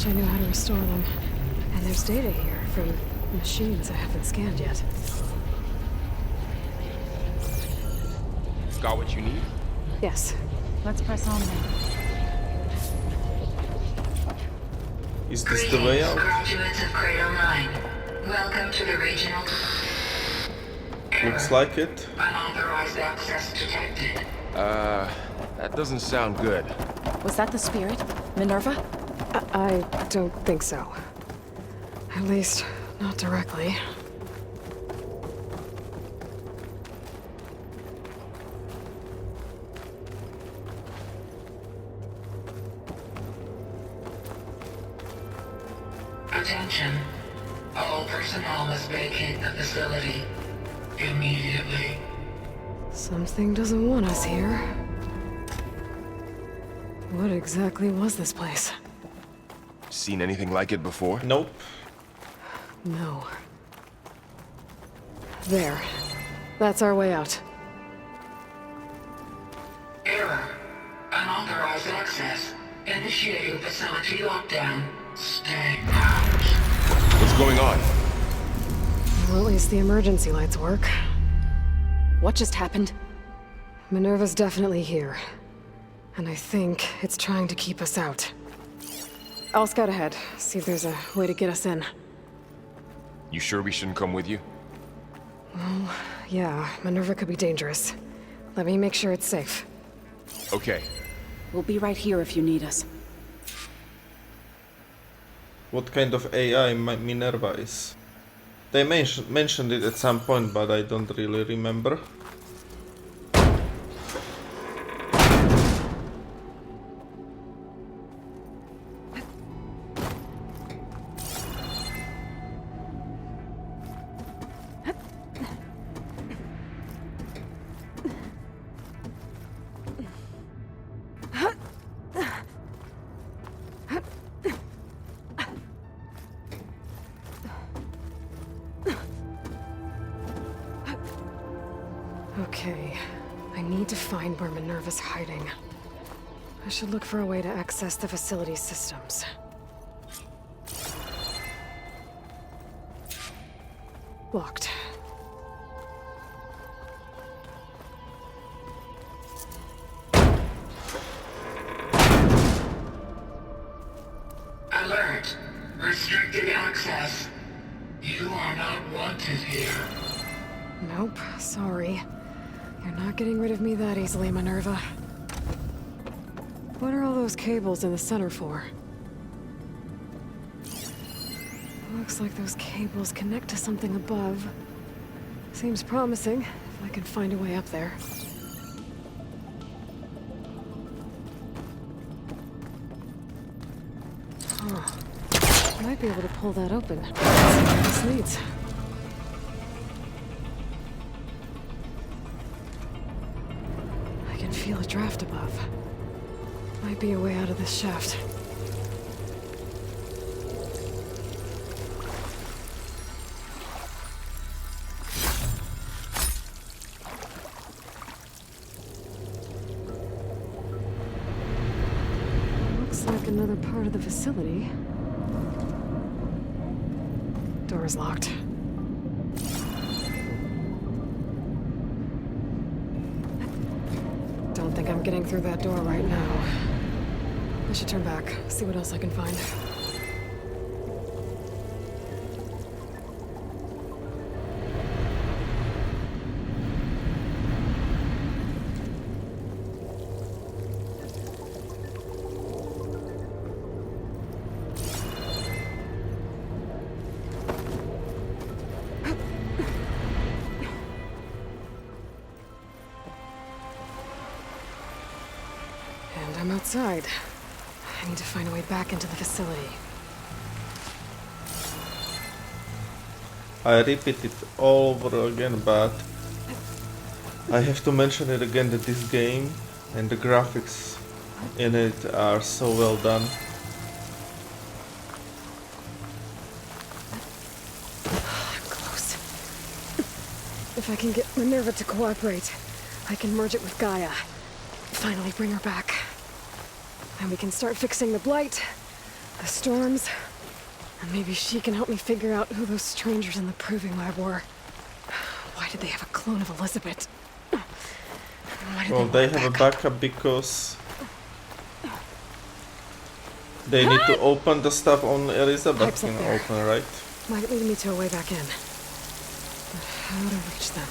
Wish I knew how to restore them. And there's data here from machines I haven't scanned yet. Got what you need? Yes. Let's press on then. Is this the way out? Graduates of Grade 9. Welcome to the regional... Looks like it. Unauthorized access detected. That doesn't sound good. Was that the spirit? Minerva? I don't think so. At least, not directly. Attention. All personnel must vacate the facility. Immediately. Something doesn't want us here. What exactly was this place? Seen anything like it before? Nope. No. There. That's our way out. Error. Unauthorized access. Initiating facility lockdown. Stay out. What's going on? Well, at least the emergency lights work. What just happened? Minerva's definitely here. And I think it's trying to keep us out. I'll scout ahead, see if there's a way to get us in. You sure we shouldn't come with you? Well, yeah, Minerva could be dangerous. Let me make sure it's safe. Okay. We'll be right here if you need us. What kind of AI Minerva is? They mentioned it at some point, but I don't really remember. Okay, I need to find where Minerva's hiding. I should look for a way to access the facility's systems. Locked. Alert. Restricted access. You are not wanted here. Nope, sorry. You're not getting rid of me that easily, Minerva. What are all those cables in the center for? Looks like those cables connect to something above. Seems promising, if I can find a way up there. Huh. Might be able to pull that open. Let's see what this leads. I can feel a draft above. Might be a way out of this shaft. Looks like another part of the facility. Door's locked. Don't think I'm getting through that door right now. I should turn back, see what else I can find. And I'm outside. I need to find a way back into the facility. I repeat it all over again, but I have to mention it again that this game and the graphics in it are so well done. I'm close. If I can get Minerva to cooperate, I can merge it with Gaia. Finally bring her back. And we can start fixing the blight The storms. And maybe she can help me figure out who those strangers in the proving lab were. Why did they have a clone of Elizabeth? Well, they have a backup because they need to open the stuff only Elizabeth Pipes up can there. open, right? Might lead me to a way back in. But how to reach them?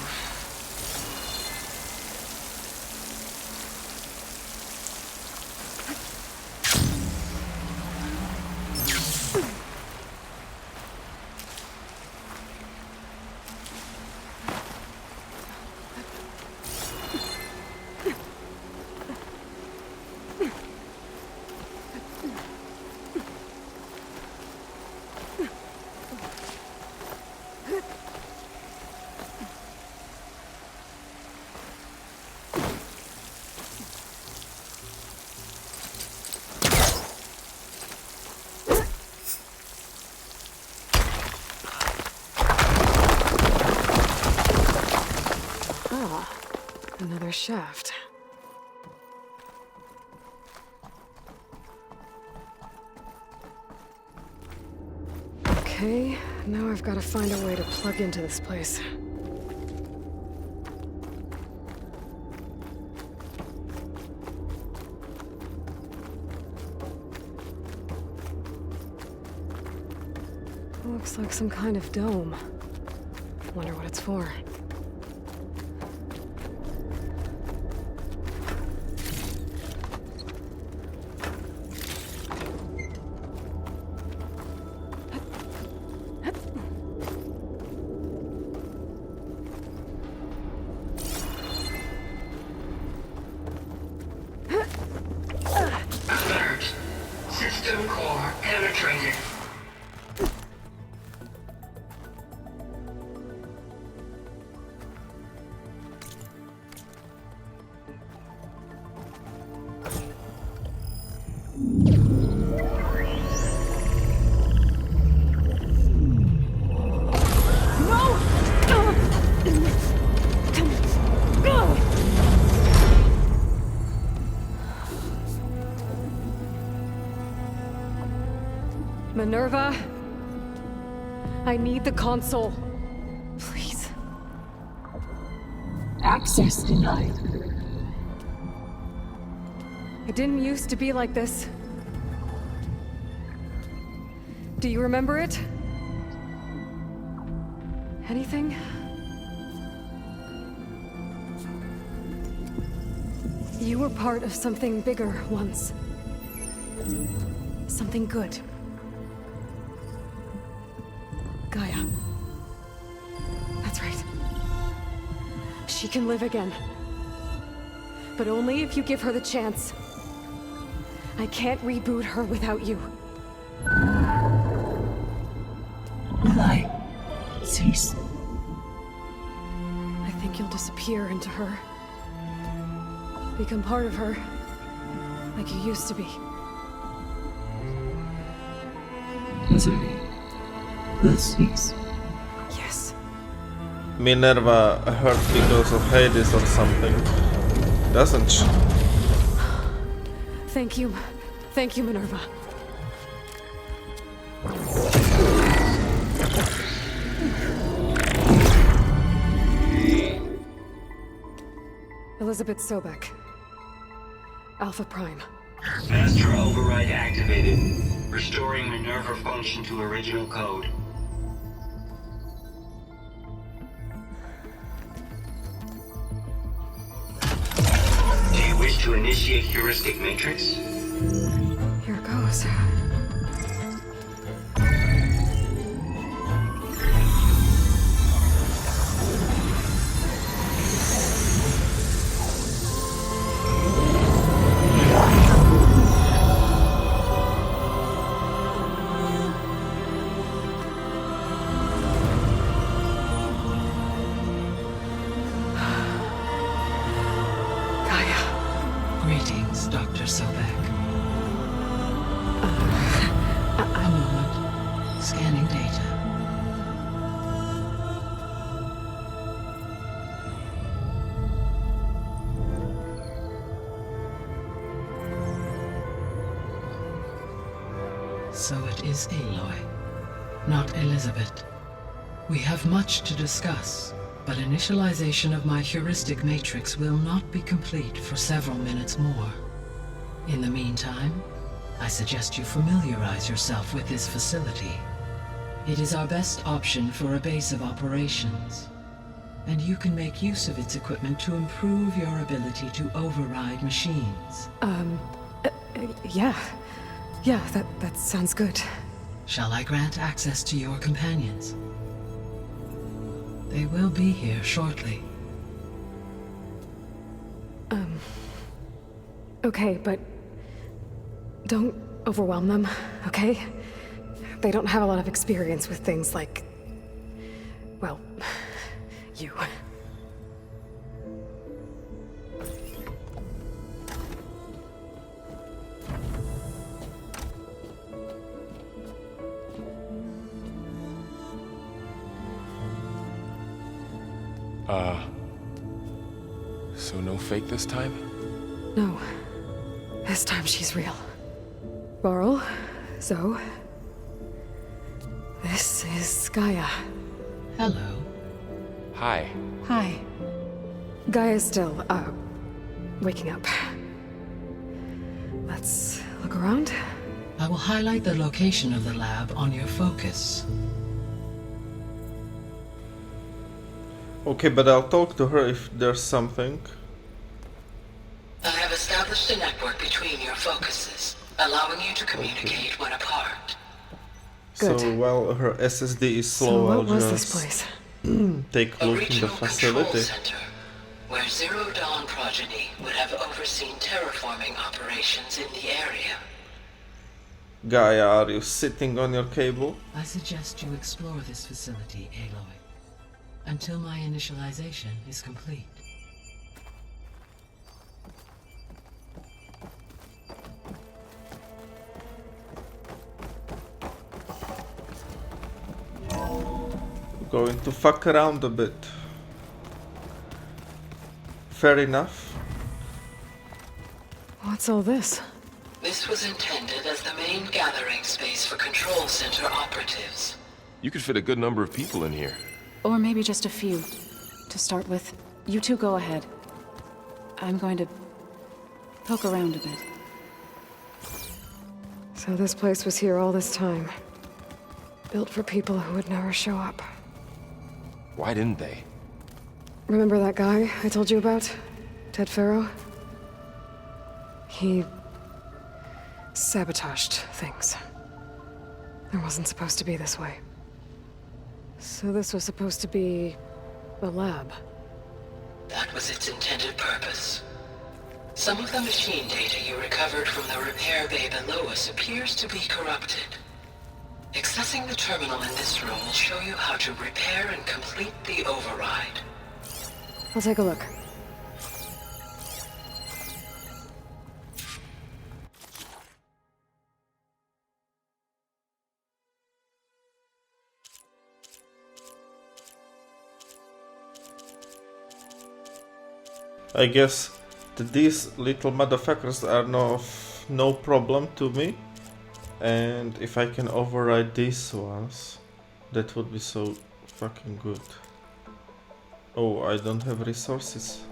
Another shaft. Okay, now I've got to find a way to plug into this place. Looks like some kind of dome. Wonder what it's for. Alert. System core penetrated. Minerva, I need the console. Please. Access denied. It didn't used to be like this. Do you remember it? Anything? You were part of something bigger once. Something good. Gaia. That's right. She can live again. But only if you give her the chance. I can't reboot her without you. Lie. Cease. I think you'll disappear into her. Become part of her. Like you used to be. Misery. Will cease. Yes. Minerva hurt because of Hades or something, doesn't she? Thank you. Thank you, Minerva. Elizabeth Sobek. Alpha Prime. Master override activated. Restoring Minerva function to original code. Do you wish to initiate heuristic matrix? Here goes. Greetings, Dr. Sobek. A moment. Scanning data. So it is Aloy, not Elizabeth. We have much to discuss, but initialization of my heuristic matrix will not be complete for several minutes more. In the meantime, I suggest you familiarize yourself with this facility. It is our best option for a base of operations, and you can make use of its equipment to improve your ability to override machines. Yeah. Yeah, that sounds good. Shall I grant access to your companions? They will be here shortly. Okay, but don't overwhelm them, okay? They don't have a lot of experience with things like, well, you. So no fake this time? No. This time she's real. Varl, Zoe. This is Gaia. Hello. Hi. Hi. Gaia's still, waking up. Let's look around. I will highlight the location of the lab on your focus. Okay, but I'll talk to her if there's something. I have established a network between your focuses, allowing you to communicate when apart. Good. So while her SSD is slow, So I'll what was just this place? take a A look in the regional control facility. center, where Zero Dawn progeny would have overseen terraforming operations in the area. Gaia, are you sitting on your cable? I suggest you explore this facility, Aloy, until my initialization is complete. Going to fuck around a bit. Fair enough. What's all this? This was intended as the main gathering space for control center operatives. You could fit a good number of people in here. Or maybe just a few. To start with, you two go ahead. I'm going to poke around a bit. So this place was here all this time. Built for people who would never show up. Why didn't they? Remember that guy I told you about? Ted Farrow? He sabotaged things. It wasn't supposed to be this way. So this was supposed to be a lab. That was its intended purpose. Some of the machine data you recovered from the repair bay below us appears to be corrupted. Accessing the terminal in this room will show you how to repair and complete the override. I'll take a look. I guess that these little motherfuckers are no problem to me. And if I can override these ones, that would be so fucking good. Oh, I don't have resources.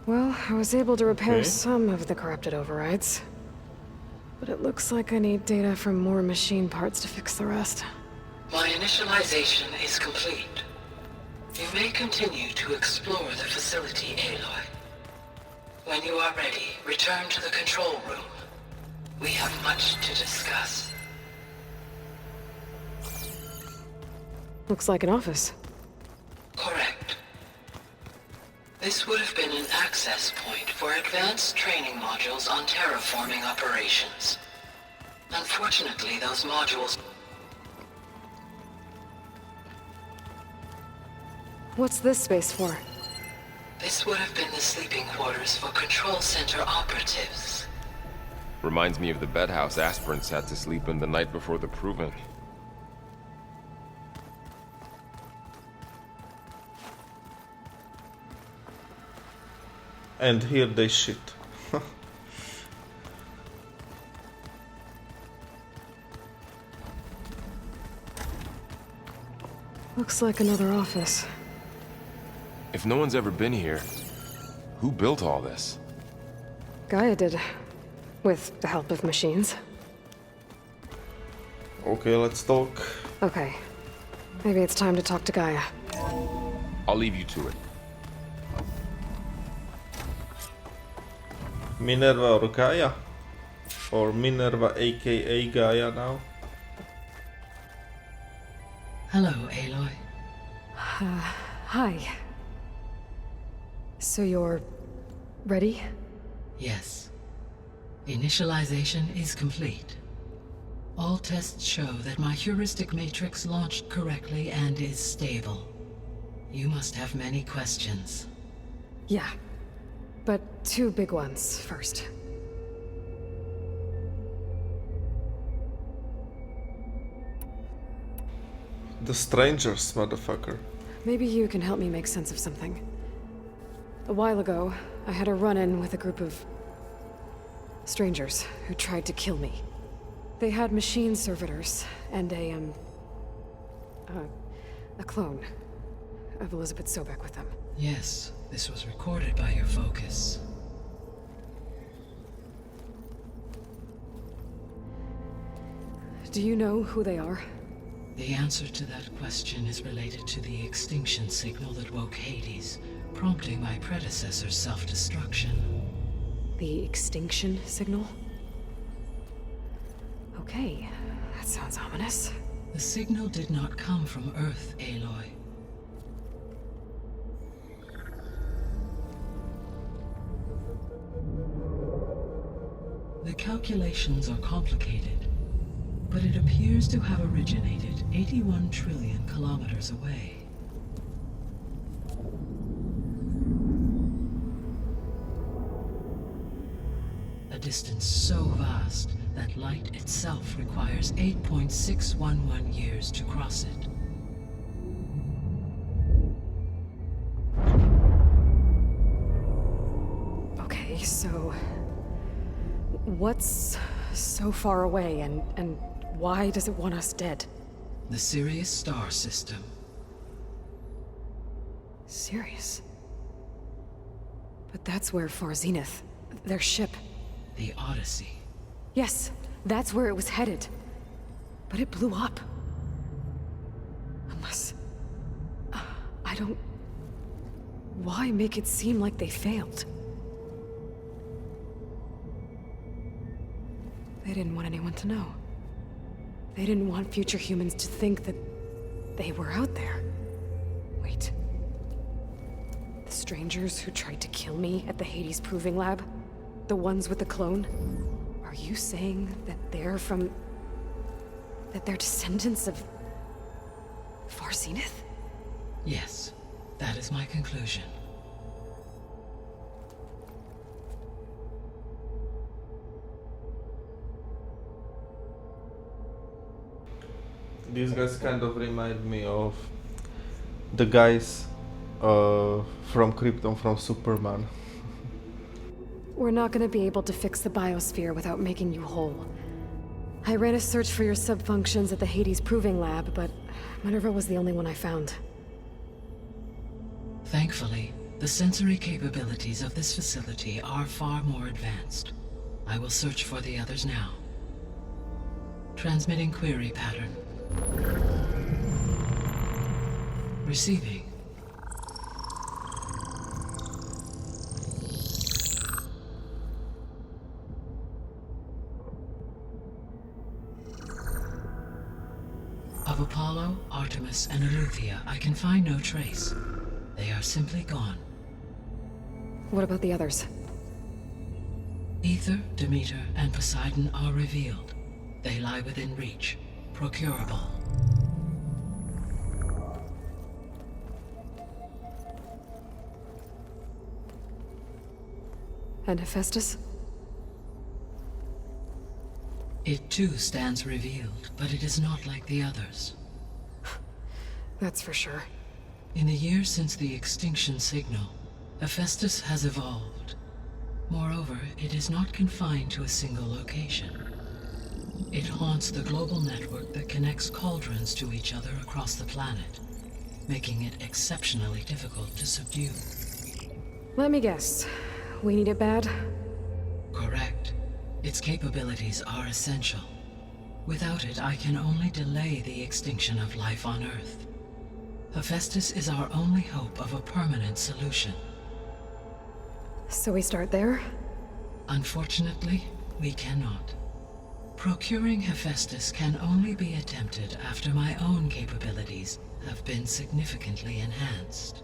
Well, I was able to repair Okay. some of the corrupted overrides. But it looks like I need data from more machine parts to fix the rest. My initialization is complete. You may continue to explore the facility, Aloy. When you are ready, return to the control room. We have much to discuss. Looks like an office. Correct. This would have been an access point for advanced training modules on terraforming operations. Unfortunately, those modules... What's this space for? This would have been the sleeping quarters for control center operatives. Reminds me of the bedhouse aspirants had to sleep in the night before the proving. And here they shit. Looks like another office. If no one's ever been here, who built all this? Gaia did. With the help of machines. Okay, let's talk. Okay. Maybe it's time to talk to Gaia. I'll leave you to it. Minerva or Gaia? Or Minerva aka Gaia now? Hello, Aloy. Hi. So you're... ready? Yes. Initialization is complete. All tests show that my heuristic matrix launched correctly and is stable. You must have many questions. Yeah. But two big ones first. The strangers, motherfucker. Maybe you can help me make sense of something. A while ago, I had a run-in with a group of... strangers who tried to kill me. They had machine servitors and a clone of Elizabeth Sobek with them. Yes, this was recorded by your focus. Do you know who they are? The answer to that question is related to the extinction signal that woke Hades, prompting my predecessor's self-destruction. The extinction signal? Okay, that sounds ominous. The signal did not come from Earth, Aloy. The calculations are complicated, but it appears to have originated 81 trillion kilometers away. A distance so vast that light itself requires 8.611 years to cross it. Okay, so... what's so far away, and why does it want us dead? The Sirius star system. Sirius? But that's where Far Zenith, their ship... The Odyssey. Yes, that's where it was headed. But it blew up. Unless... I don't... Why make it seem like they failed? They didn't want anyone to know. They didn't want future humans to think that they were out there. Wait. The strangers who tried to kill me at the Hades Proving Lab? The ones with the clone? Are you saying that they're from... that they're descendants of... Far Zenith? Yes, that is my conclusion. These guys kind of remind me of the guys from Krypton from Superman. We're not gonna be able to fix the biosphere without making you whole. I ran a search for your subfunctions at the Hades Proving Lab, but Minerva was the only one I found. Thankfully, the sensory capabilities of this facility are far more advanced. I will search for the others now. Transmitting query pattern. Receiving. Of Apollo, Artemis, and Eleuthia, I can find no trace. They are simply gone. What about the others? Ether, Demeter, and Poseidon are revealed. They lie within reach. Procurable. And Hephaestus? It too stands revealed, but it is not like the others. That's for sure. In the years since the extinction signal, Hephaestus has evolved. Moreover, it is not confined to a single location. It haunts the global network that connects cauldrons to each other across the planet, making it exceptionally difficult to subdue. Let me guess. We need it bad? Correct. Its capabilities are essential. Without it, I can only delay the extinction of life on Earth. Hephaestus is our only hope of a permanent solution. So we start there? Unfortunately, we cannot. Procuring Hephaestus can only be attempted after my own capabilities have been significantly enhanced.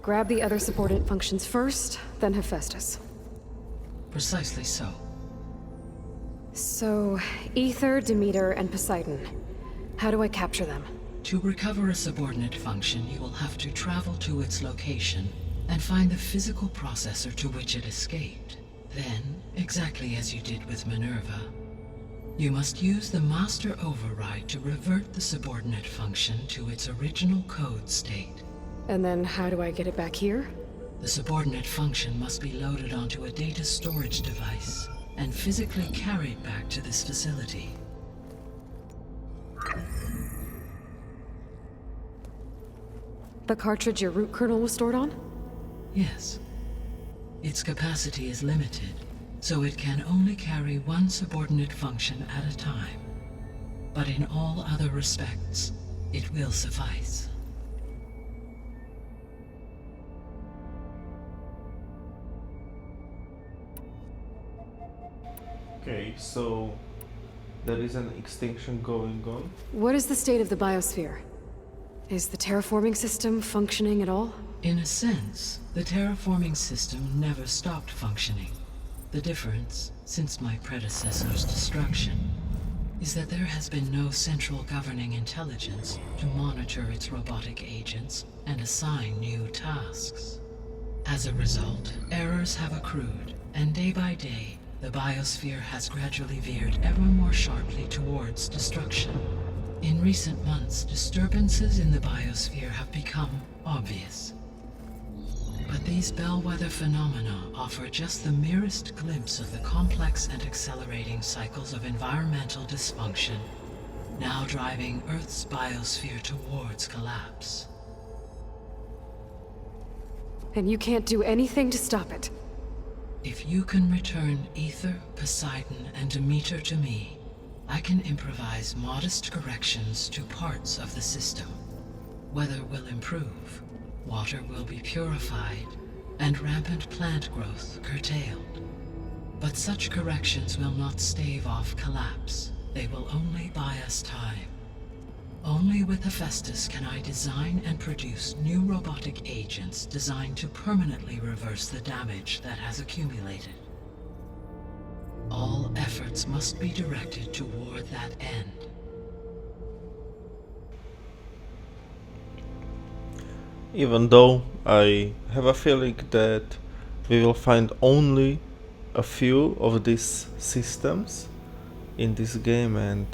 Grab the other subordinate functions first, then Hephaestus. Precisely so. So, Ether, Demeter, and Poseidon. How do I capture them? To recover a subordinate function, you will have to travel to its location and find the physical processor to which it escaped. Then, exactly as you did with Minerva, you must use the master override to revert the subordinate function to its original code state. And then how do I get it back here? The subordinate function must be loaded onto a data storage device and physically carried back to this facility. The cartridge your root kernel was stored on? Yes. Its capacity is limited, so it can only carry one subordinate function at a time. But in all other respects, it will suffice. Okay, so there is an extinction going on. What is the state of the biosphere? Is the terraforming system functioning at all? In a sense, the terraforming system never stopped functioning. The difference, since my predecessor's destruction, is that there has been no central governing intelligence to monitor its robotic agents and assign new tasks. As a result, errors have accrued, and day by day, the biosphere has gradually veered ever more sharply towards destruction. In recent months, disturbances in the biosphere have become obvious. But these bellwether phenomena offer just the merest glimpse of the complex and accelerating cycles of environmental dysfunction, now driving Earth's biosphere towards collapse. And you can't do anything to stop it? If you can return Ether, Poseidon, and Demeter to me, I can improvise modest corrections to parts of the system. Weather will improve, water will be purified, and rampant plant growth curtailed. But such corrections will not stave off collapse. They will only buy us time. Only with Hephaestus can I design and produce new robotic agents designed to permanently reverse the damage that has accumulated. All efforts must be directed toward that end. Even though I have a feeling that we will find only a few of these systems in this game, and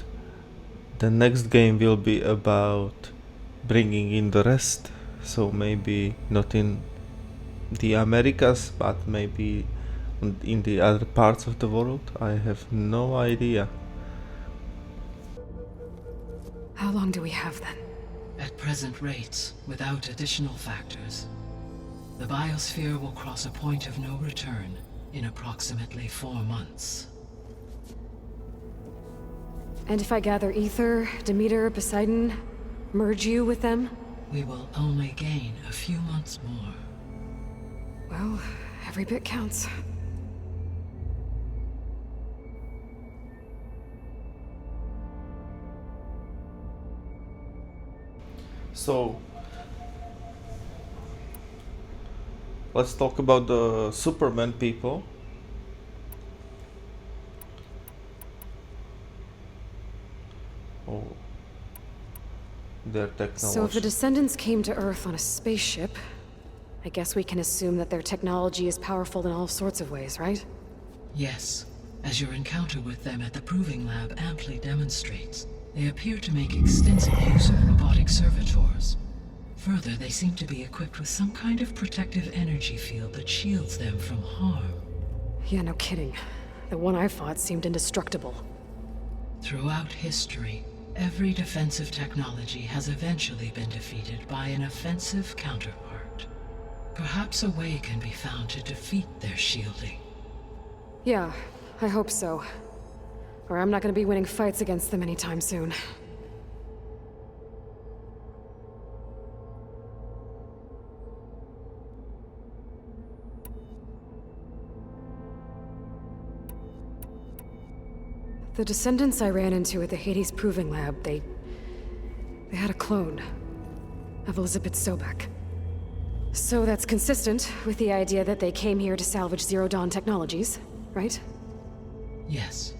the next game will be about bringing in the rest, so maybe not in the Americas, but maybe in the other parts of the world. I have no idea. How long do we have then? At present rates, without additional factors, the biosphere will cross a point of no return in approximately 4 months. And if I gather Ether, Demeter, Poseidon, merge you with them? We will only gain a few months more. Well, every bit counts. So, let's talk about the Superman people. Oh, their technology. So if the descendants came to Earth on a spaceship, I guess we can assume that their technology is powerful in all sorts of ways, right? Yes, as your encounter with them at the Proving Lab amply demonstrates, they appear to make extensive use of robotic servitors. further, they seem to be equipped with some kind of protective energy field that shields them from harm. Yeah, no kidding. The one I fought seemed indestructible. Throughout history, every defensive technology has eventually been defeated by an offensive counterpart. Perhaps a way can be found to defeat their shielding. Yeah, I hope so. Or I'm not gonna be winning fights against them anytime soon. The descendants I ran into at the Hades Proving Lab, they had a clone of Elizabeth Sobek. So that's consistent with the idea that they came here to salvage Zero Dawn technologies, right? Yes.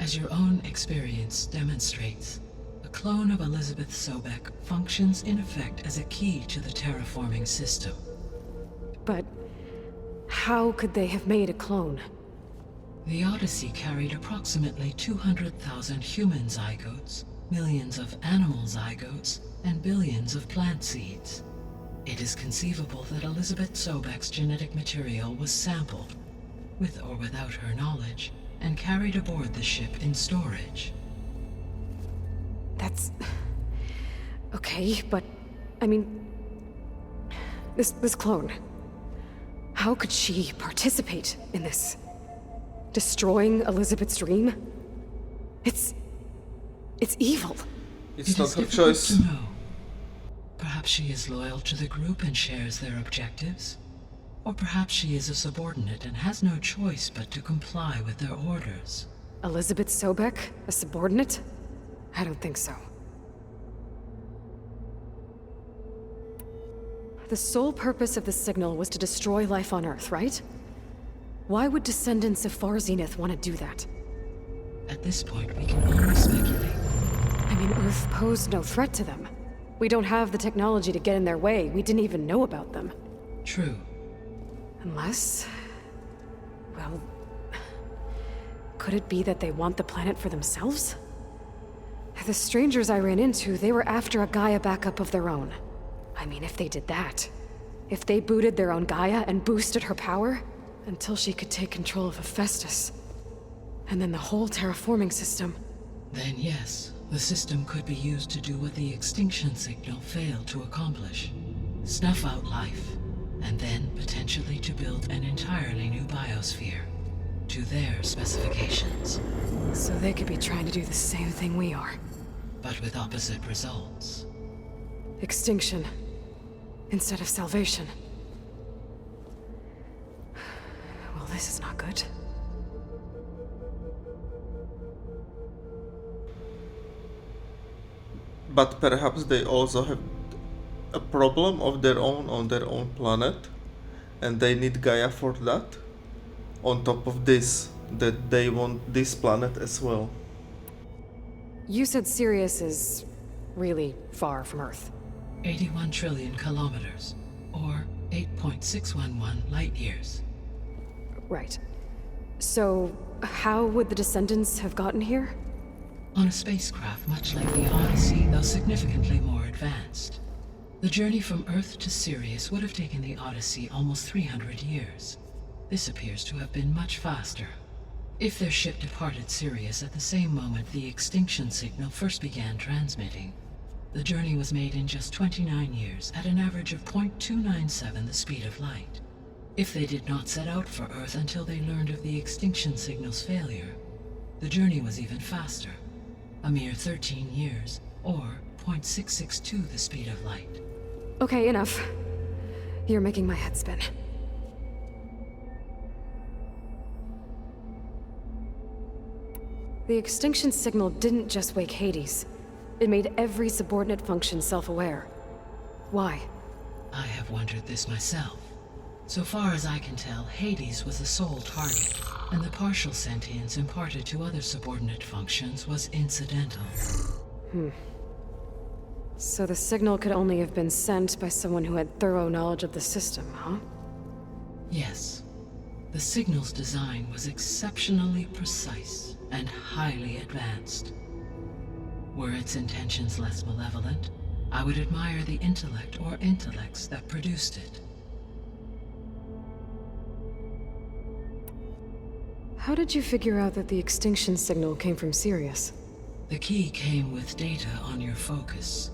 As your own experience demonstrates, a clone of Elizabeth Sobek functions in effect as a key to the terraforming system. But how could they have made a clone? The Odyssey carried approximately 200,000 human zygotes, millions of animal zygotes, and billions of plant seeds. It is conceivable that Elizabeth Sobek's genetic material was sampled, with or without her knowledge, and carried aboard the ship in storage. That's... okay, but... I mean... This clone... How could she participate in this? Destroying Elizabeth's dream? It's evil. It's not her difficult choice. to know. Perhaps she is loyal to the group and shares their objectives. Or perhaps she is a subordinate and has no choice but to comply with their orders. Elizabeth Sobek? A subordinate? I don't think so. The sole purpose of the signal was to destroy life on Earth, right? Why would descendants of Far Zenith want to do that? At this point, we can only speculate. I mean, Earth posed no threat to them. We don't have the technology to get in their way. We didn't even know about them. True. Unless... well... could it be that they want the planet for themselves? The strangers I ran into, they were after a Gaia backup of their own. I mean, if they did that... if they booted their own Gaia and boosted her power... until she could take control of Hephaestus. And then the whole terraforming system. Then yes, the system could be used to do what the extinction signal failed to accomplish. Snuff out life, and then potentially to build an entirely new biosphere. To their specifications. So they could be trying to do the same thing we are. But with opposite results. Extinction. Instead of salvation. Well, this is not good. But perhaps they also have a problem of their own on their own planet, and they need Gaia for that. On top of this, that they want this planet as well. You said Sirius is really far from Earth. 81 trillion kilometers, or 8.611 light years. Right. So, how would the descendants have gotten here? On a spacecraft much like the Odyssey, though significantly more advanced. The journey from Earth to Sirius would have taken the Odyssey almost 300 years. This appears to have been much faster. If their ship departed Sirius at the same moment the extinction signal first began transmitting, the journey was made in just 29 years at an average of 0.297 the speed of light. If they did not set out for Earth until they learned of the extinction signal's failure, the journey was even faster. A mere 13 years, or 0.662 the speed of light. Okay, enough. You're making my head spin. The extinction signal didn't just wake Hades. It made every subordinate function self-aware. Why? I have wondered this myself. So far as I can tell, Hades was the sole target, and the partial sentience imparted to other subordinate functions was incidental. So the signal could only have been sent by someone who had thorough knowledge of the system, huh? Yes. The signal's design was exceptionally precise and highly advanced. Were its intentions less malevolent, I would admire the intellect or intellects that produced it. How did you figure out that the extinction signal came from Sirius? The key came with data on your focus,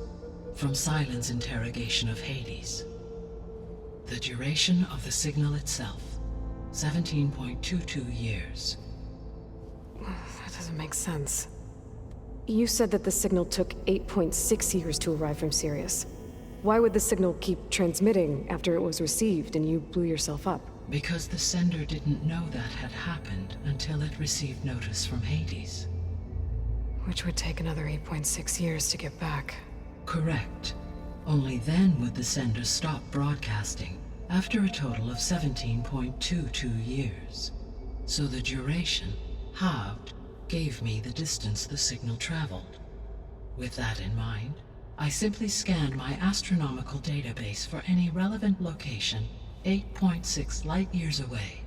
from Sylens' interrogation of Hades. The duration of the signal itself, 17.22 years. That doesn't make sense. You said that the signal took 8.6 years to arrive from Sirius. Why would the signal keep transmitting after it was received and you blew yourself up? Because the sender didn't know that had happened until it received notice from Hades. Which would take another 8.6 years to get back. Correct. Only then would the sender stop broadcasting, after a total of 17.22 years. So the duration, halved, gave me the distance the signal traveled. With that in mind, I simply scanned my astronomical database for any relevant location 8.6 light-years away.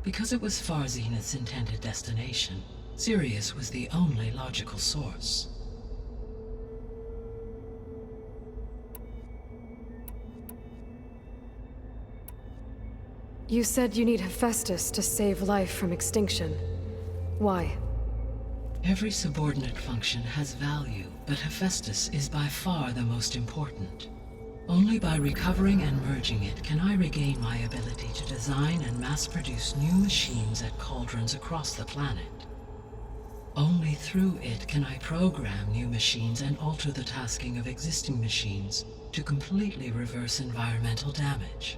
Because it was Far Zenith's intended destination, Sirius was the only logical source. You said you need Hephaestus to save life from extinction. Why? Every subordinate function has value, but Hephaestus is by far the most important. Only by recovering and merging it can I regain my ability to design and mass-produce new machines at cauldrons across the planet. Only through it can I program new machines and alter the tasking of existing machines to completely reverse environmental damage.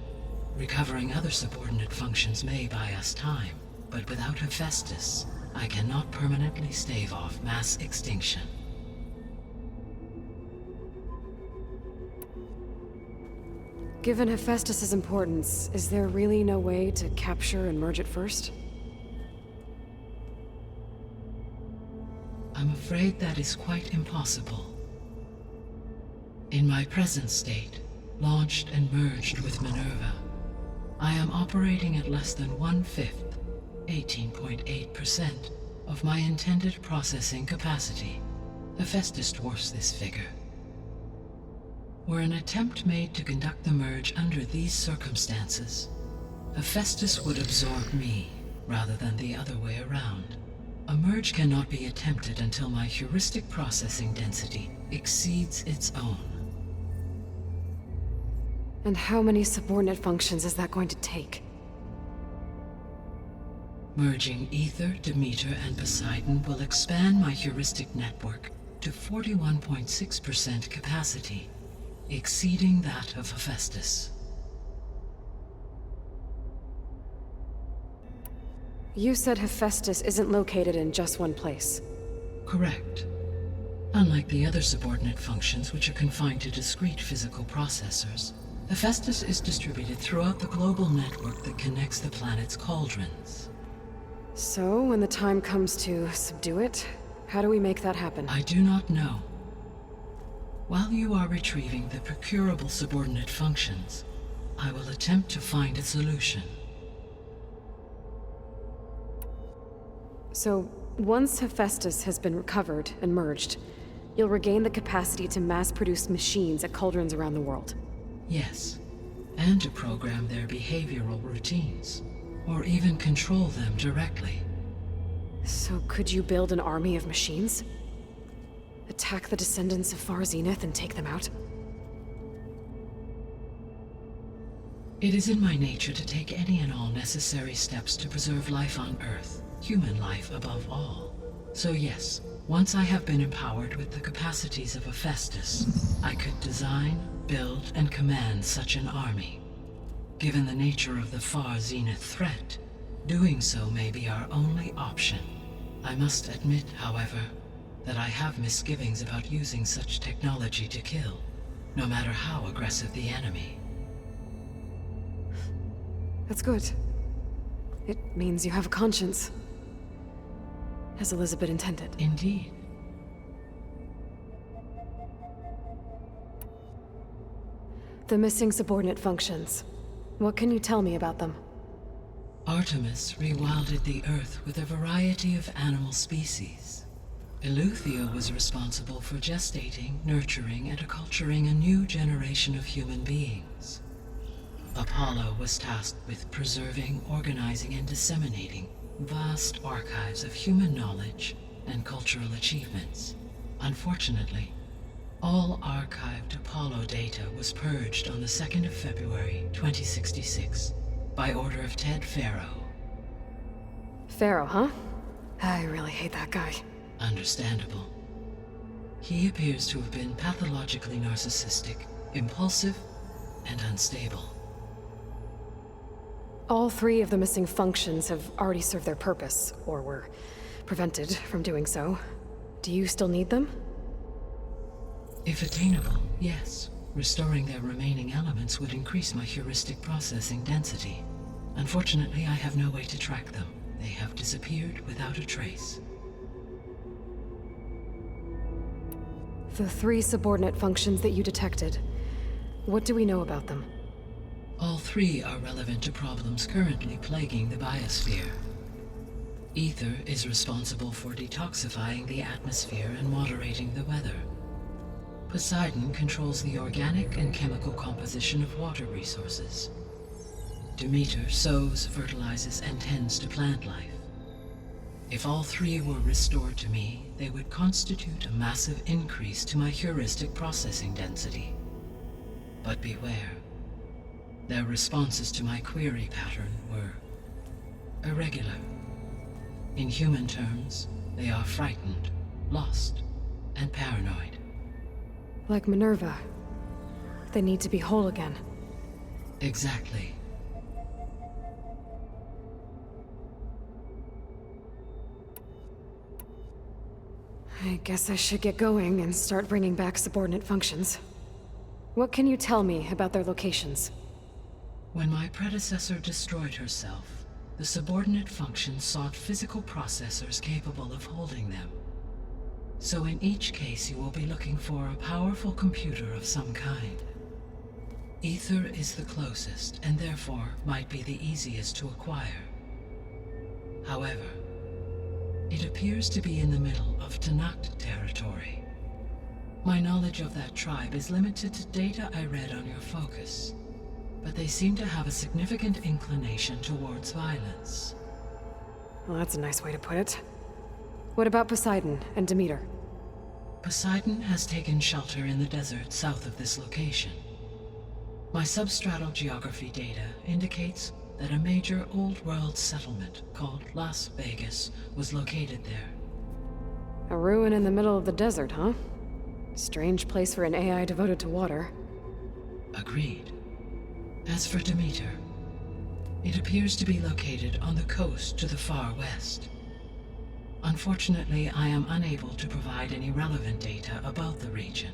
Recovering other subordinate functions may buy us time, but without Hephaestus, I cannot permanently stave off mass extinction. Given Hephaestus's importance, is there really no way to capture and merge it first? I'm afraid that is quite impossible. In my present state, launched and merged with Minerva, I am operating at less than 1/5, 18.8%, of my intended processing capacity. Hephaestus dwarfs this figure. Were an attempt made to conduct the merge under these circumstances, Hephaestus would absorb me, rather than the other way around. A merge cannot be attempted until my heuristic processing density exceeds its own. And how many subordinate functions is that going to take? Merging Ether, Demeter, and Poseidon will expand my heuristic network to 41.6% capacity, exceeding that of Hephaestus. You said Hephaestus isn't located in just one place. Correct. Unlike the other subordinate functions, which are confined to discrete physical processors, Hephaestus is distributed throughout the global network that connects the planet's cauldrons. So, when the time comes to subdue it, how do we make that happen? I do not know. While you are retrieving the procurable subordinate functions, I will attempt to find a solution. So, once Hephaestus has been recovered and merged, you'll regain the capacity to mass-produce machines at cauldrons around the world. Yes, and to program their behavioral routines, or even control them directly. So could you build an army of machines? Attack the descendants of Far Zenith and take them out? It is in my nature to take any and all necessary steps to preserve life on Earth, human life above all. So yes, once I have been empowered with the capacities of Hephaestus, I could design, build, and command such an army. Given the nature of the Far Zenith threat, doing so may be our only option. I must admit, however, that I have misgivings about using such technology to kill, no matter how aggressive the enemy. That's good. It means you have a conscience. As Elizabeth intended. Indeed. The missing subordinate functions. What can you tell me about them? Artemis rewilded the Earth with a variety of animal species. Eleuthia was responsible for gestating, nurturing, and acculturating a new generation of human beings. Apollo was tasked with preserving, organizing, and disseminating vast archives of human knowledge and cultural achievements. Unfortunately, all archived Apollo data was purged on the 2nd of February, 2066, by order of Ted Farrow. Pharaoh, huh? I really hate that guy. Understandable. He appears to have been pathologically narcissistic, impulsive, and unstable. All 3 of the missing functions have already served their purpose, or were prevented from doing so. Do you still need them? If attainable, yes. Restoring their remaining elements would increase my heuristic processing density. Unfortunately, I have no way to track them. They have disappeared without a trace. The 3 subordinate functions that you detected, what do we know about them? All 3 are relevant to problems currently plaguing the biosphere. Ether is responsible for detoxifying the atmosphere and moderating the weather. Poseidon controls the organic and chemical composition of water resources. Demeter sows, fertilizes, and tends to plant life. If all 3 were restored to me, they would constitute a massive increase to my heuristic processing density. But beware. Their responses to my query pattern were irregular. In human terms, they are frightened, lost, and paranoid. Like Minerva. They need to be whole again. Exactly. I guess I should get going and start bringing back subordinate functions. What can you tell me about their locations? When my predecessor destroyed herself, the subordinate functions sought physical processors capable of holding them. So in each case you will be looking for a powerful computer of some kind. Ether is the closest, and therefore might be the easiest to acquire. However, it appears to be in the middle of Talanah territory. My knowledge of that tribe is limited to data I read on your focus, but they seem to have a significant inclination towards violence. Well, that's a nice way to put it. What about Poseidon and Demeter? Poseidon has taken shelter in the desert south of this location. My substratal geography data indicates that a major old-world settlement called Las Vegas was located there. A ruin in the middle of the desert, huh? Strange place for an AI devoted to water. Agreed. As for Demeter, it appears to be located on the coast to the far west. Unfortunately, I am unable to provide any relevant data about the region.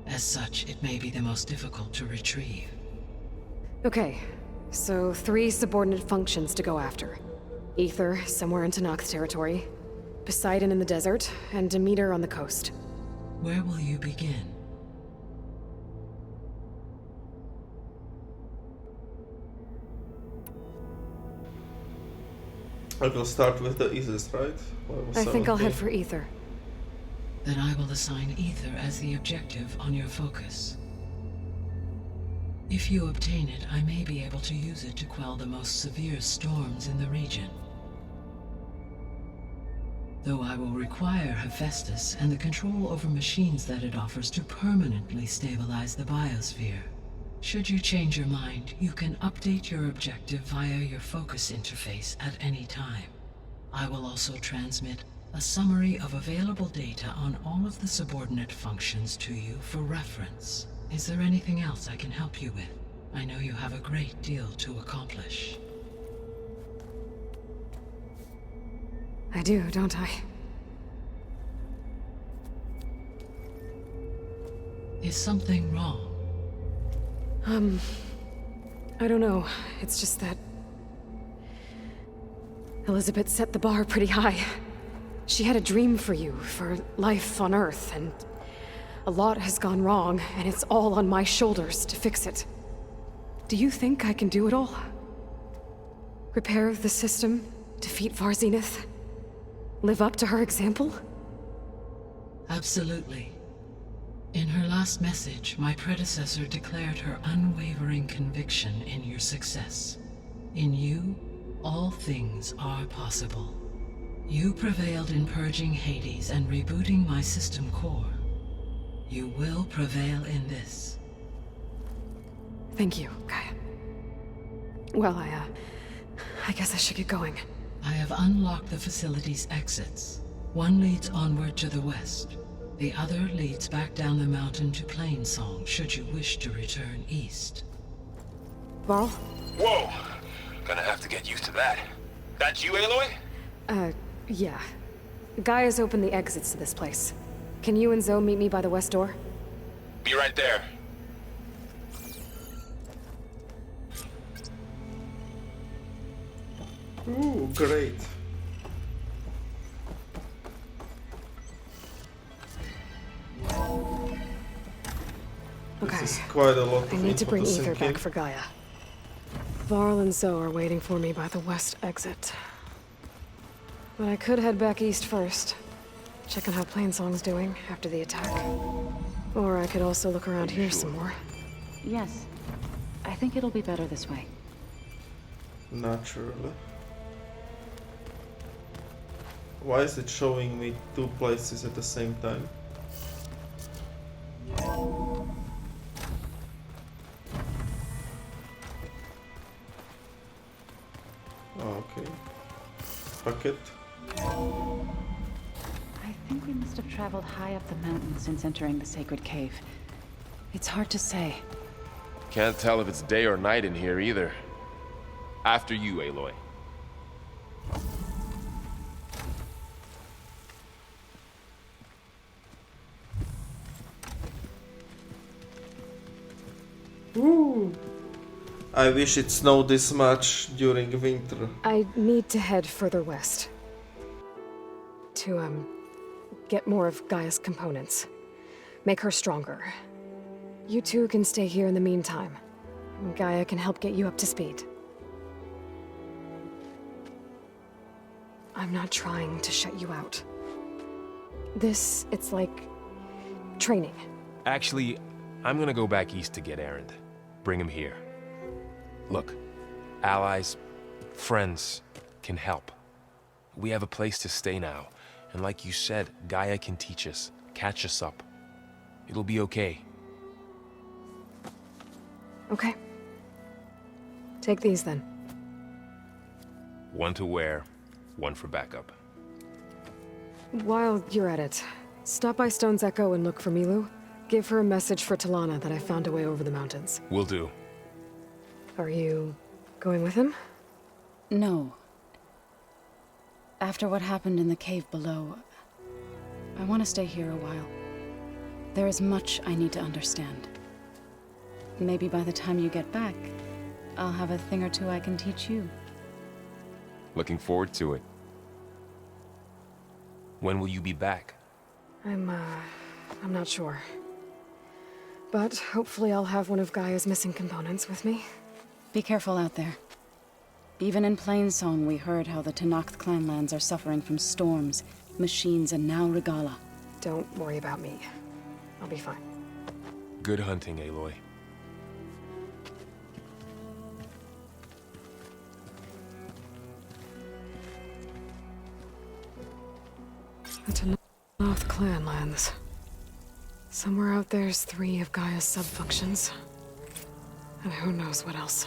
As such, it may be the most difficult to retrieve. Okay, so 3 subordinate functions to go after. Ether, somewhere in Talanah territory. Poseidon in the desert, and Demeter on the coast. Where will you begin? I will start with the easiest, right? I think I'll head for Ether. Then I will assign Ether as the objective on your focus. If you obtain it, I may be able to use it to quell the most severe storms in the region. Though I will require Hephaestus and the control over machines that it offers to permanently stabilize the biosphere. Should you change your mind, you can update your objective via your focus interface at any time. I will also transmit a summary of available data on all of the subordinate functions to you for reference. Is there anything else I can help you with? I know you have a great deal to accomplish. I do, don't I? Is something wrong? I don't know. It's just that Elizabeth set the bar pretty high. She had a dream for you, for life on Earth, and a lot has gone wrong, and it's all on my shoulders to fix it. Do you think I can do it all? Repair the system, defeat Varl Zenith, live up to her example? Absolutely. In her last message, my predecessor declared her unwavering conviction in your success. In you, all things are possible. You prevailed in purging Hades and rebooting my system core. You will prevail in this. Thank you, Gaia. Well, I guess I should get going. I have unlocked the facility's exits. One leads onward to the west. The other leads back down the mountain to Plainsong, should you wish to return east. Varl? Whoa! Gonna have to get used to that. That's you, Aloy? Yeah. Gaia's opened the exits to this place. Can you and Zoe meet me by the west door? Be right there. Ooh, great. Okay. This is quite a lot of I need to bring info Ether sink in. back for Gaia. Varl and Zoe are waiting for me by the west exit. But I could head back east first. Check on how Plainsong's doing after the attack. Or I could also look around here some more. Yes. I think it'll be better this way. Naturally. Why is it showing me two places at the same time? Okay. Bucket. I think we must have traveled high up the mountain since entering the sacred cave. It's hard to say. Can't tell if it's day or night in here either. After you, Aloy. Woo! I wish it snowed this much during winter. I need to head further west. To, get more of Gaia's components. Make her stronger. You two can stay here in the meantime. Gaia can help get you up to speed. I'm not trying to shut you out. It's like training. Actually, I'm gonna go back east to get Erend. Bring him here. Look, allies, friends can help. We have a place to stay now, and like you said, Gaia can teach us, catch us up. It'll be okay. Okay. Take these then. One to wear, one for backup. While you're at it, stop by Stone's Echo and look for Milu. Give her a message for Talanah that I found a way over the mountains. Will do. Are you going with him? No. After what happened in the cave below, I want to stay here a while. There is much I need to understand. Maybe by the time you get back, I'll have a thing or two I can teach you. Looking forward to it. When will you be back? I'm not sure. But hopefully I'll have one of Gaia's missing components with me. Be careful out there. Even in Plainsong, we heard how the Tenakth clanlands are suffering from storms, machines, and now Regalla. Don't worry about me. I'll be fine. Good hunting, Aloy. The Tenakth clanlands. Somewhere out there's 3 of Gaia's sub-functions. And who knows what else.